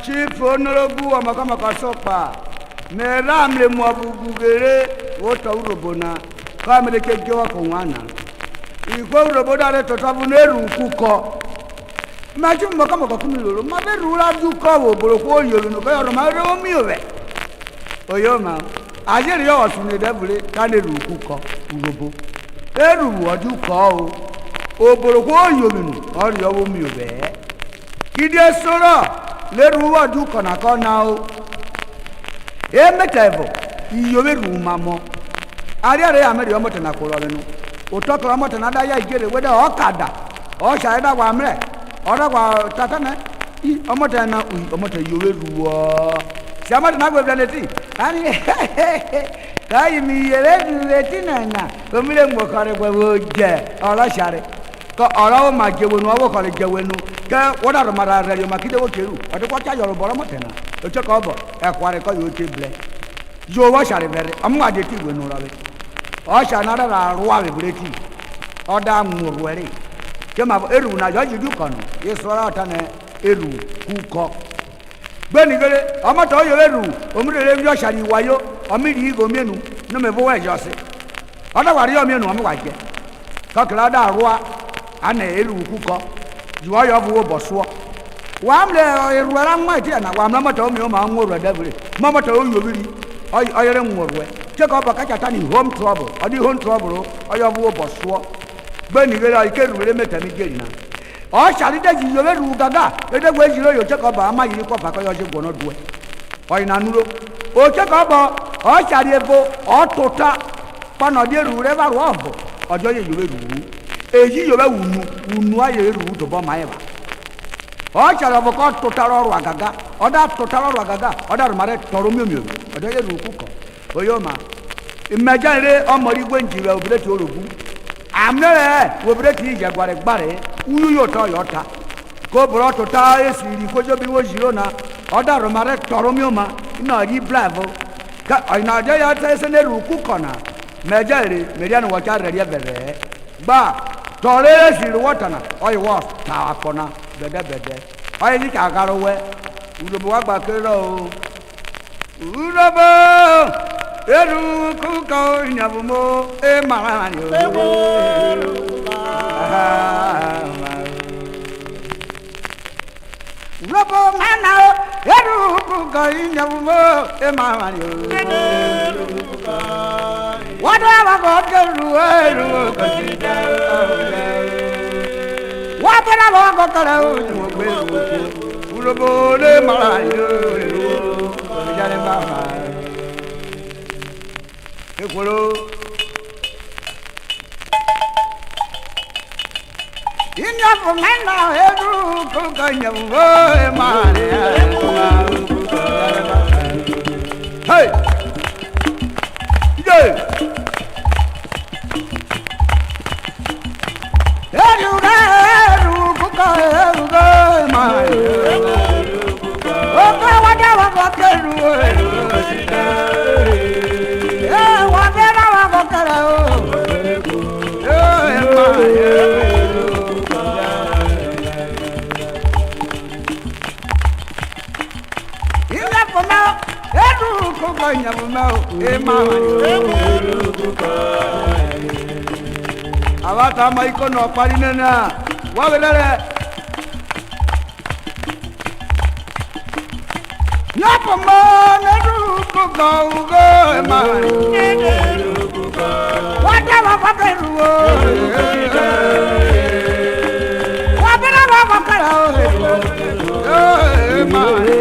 Chief Honorable Omokomoko Osokpa. Me ramle mwabugugere wota URHOBO na kamere kegewa kongwana. Iko URHOBO dare totabu neru KUKO. Machu Omokomoko kumilolo mabe rula duko wo boroko yo no ka yoro mare o miwe. Oyoma. Ajeri yo osune debule kaneru KUKO URHOBO. Eru oduko o. Oboroko yo no ori yo miwe. Kide soro leru oduko na kona o. Emetevo iyobe rumamo ariare ameri omote na kololenu otokoro omote na da ya igere wede okada o shaida kwa mre ora kwa tatane I omote na omote yobe ruwo si amote na gwe planeti ani kai mi yere duweti na omire ngokore gwe oje ora share ko ora o majewenu owo kore jewenu ke woda ro mara radio makide wo keru ode kwa cha yoro boro mote na oche ko bo e kware ko yo teble yo wa share bere amu ade ti we no rawe o sha na ra ruwa we breki oda nwurwere ke ma eru na yo juju kono yesora ata na eru KUKO gbeni gele omo to yo eru omire yo share iwayo omiri igo mienu no me bo we jose oda wari yo mienu amu wa je ko kla da ruwa ana eru KUKO juwa yo bu wo boso wamle eruara nwa ti na wamla mata omi o ma nworo dabere mama ta oyo biri oyere nworo check up ka chata ni home trouble odi home trouble oyo bu oboso gbeni gele ikeru wele meta mi geri na o shari de ji yo beru gaga ede gwe jiro yo check up ama yiri kwa fa ko yo je gbono duwe oyi na nuro o check up o shari ebo o tota pano de ru re ba ro obo ojo ye yo beru eji yo be unu aye ru to bo maiba o chara boko totaro ru agaga oda totaro ru agaga oda mare toro miomio oda ye ru KUKO oyoma imejare omori gwenjire obireti orogu amnere obireti ijagware gbare uyu yo to yota ko bro tota esiri kojo bi wo jiro na oda mare toro mioma ina ri bravo ka ina je ya ta ese ne ru KUKO na mejare meriano wacha reria bere ba tore esiri wotana oyi was ta akona bede oye ni kagaro we URHOBO wa gba kere o URHOBO eru KUKO nyabumo e mara ni o URHOBO mana eru KUKO nyabumo e mara ni o wada wa go keru eru ko ti da wapera logo kala o URHOBO le marayo jare mama ekolo inya fomena eru KUKO nyabumo e mare hey hey Awata maiko no pari nena wabelere Nyapa mana ruko gaugo emani wata waperu wapera wapera emani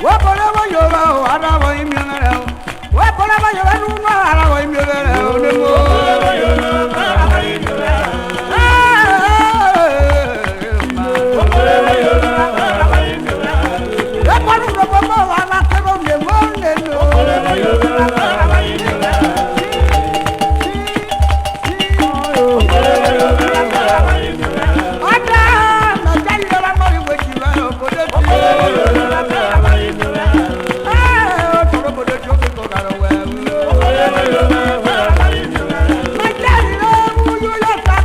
Wapoleva yoba arawa imyonera. Wapoleva yoba ruma arawa imyonera. Nemo. Wapoleva yoba arawa imyonera. Wapoleva yoba arawa imyonera. Wapoleva yoba arawa imyonera. Wapoleva yoba arawa imyonera. Wapoleva yoba arawa imyonera. Ada na jali yoba mari wejiwa obodo. Wapoleva yoba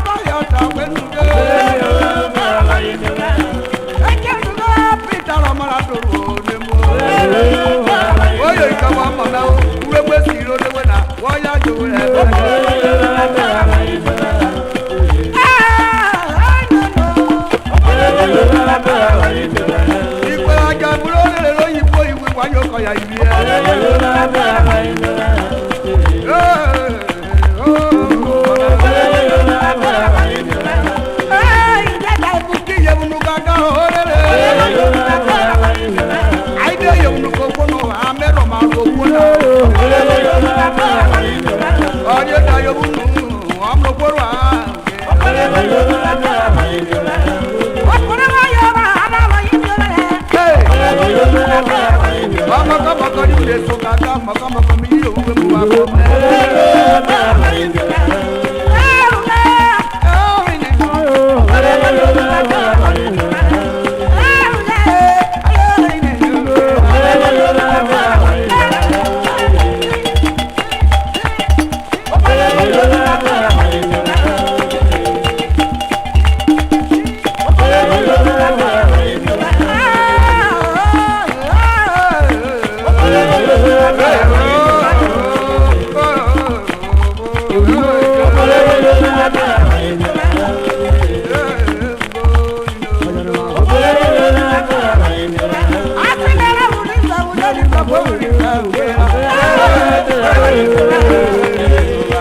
arawa imyonera.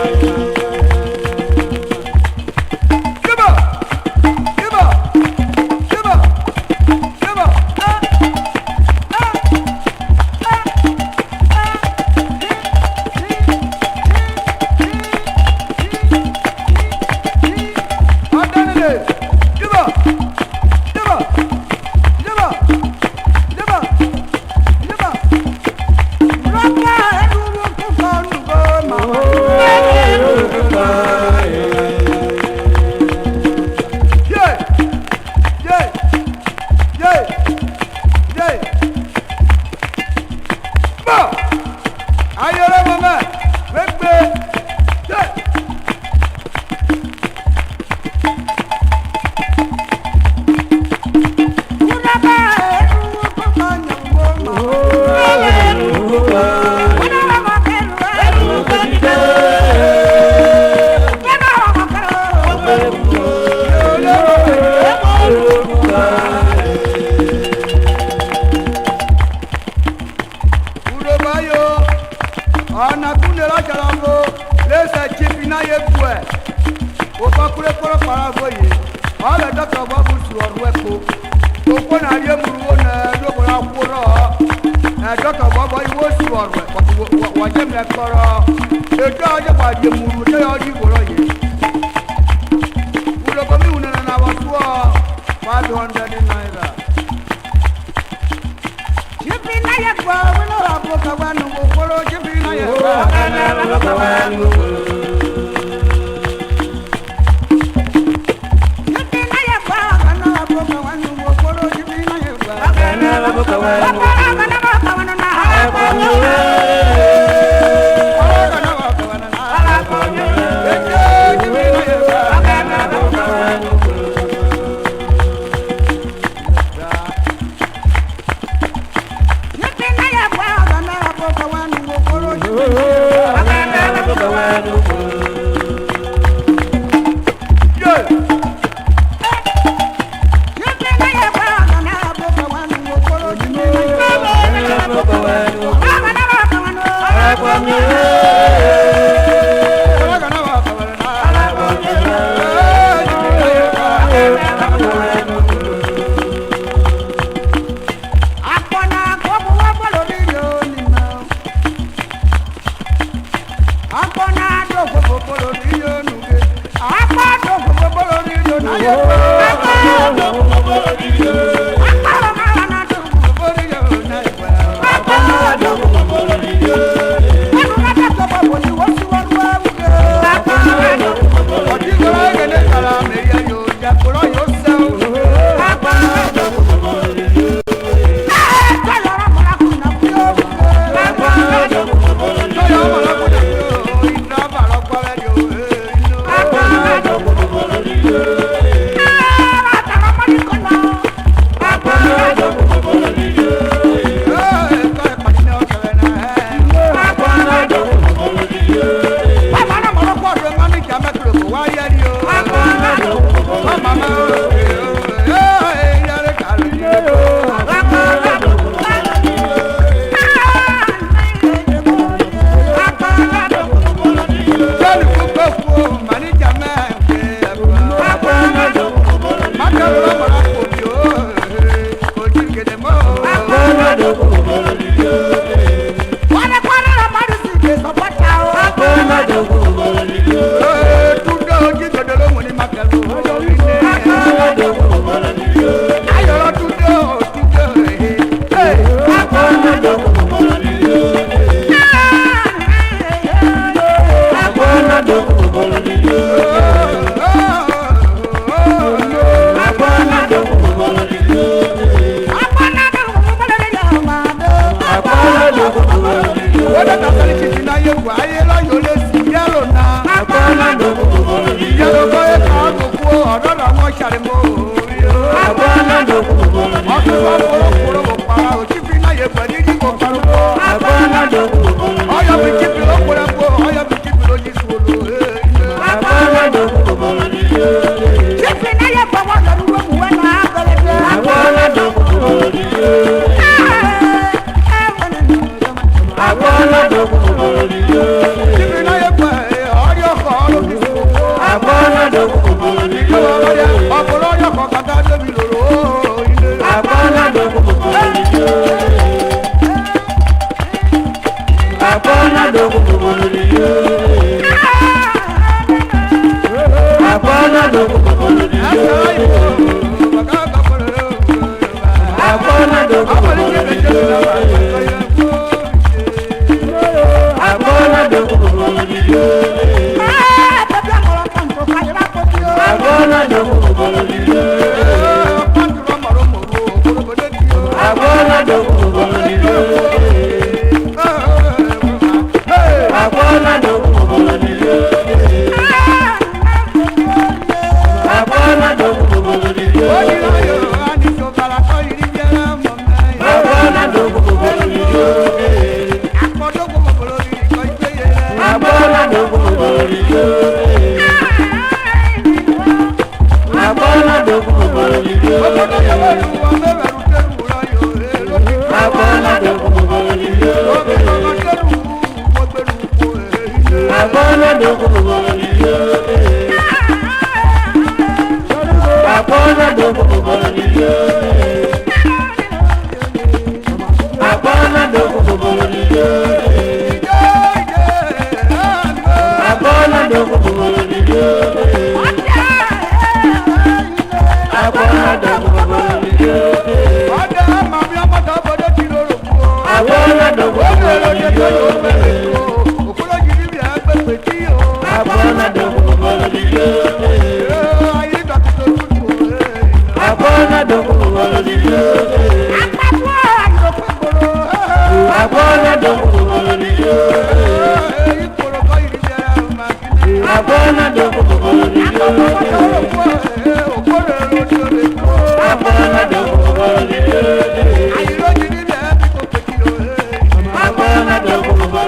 Abana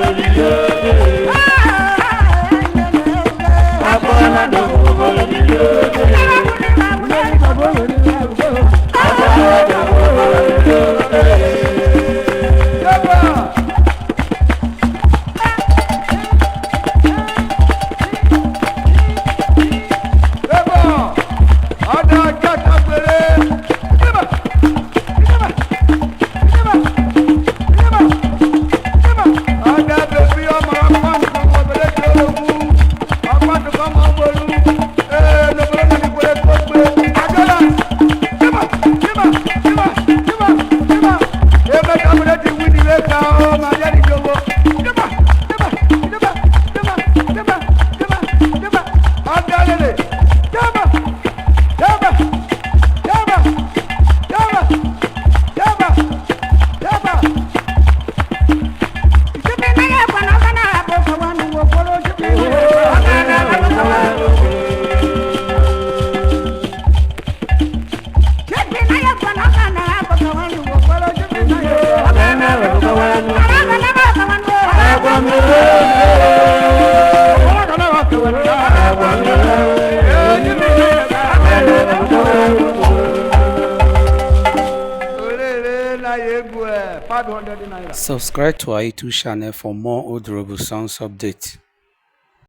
naira. Subscribe to our YouTube channel for more URHOBO songs updates.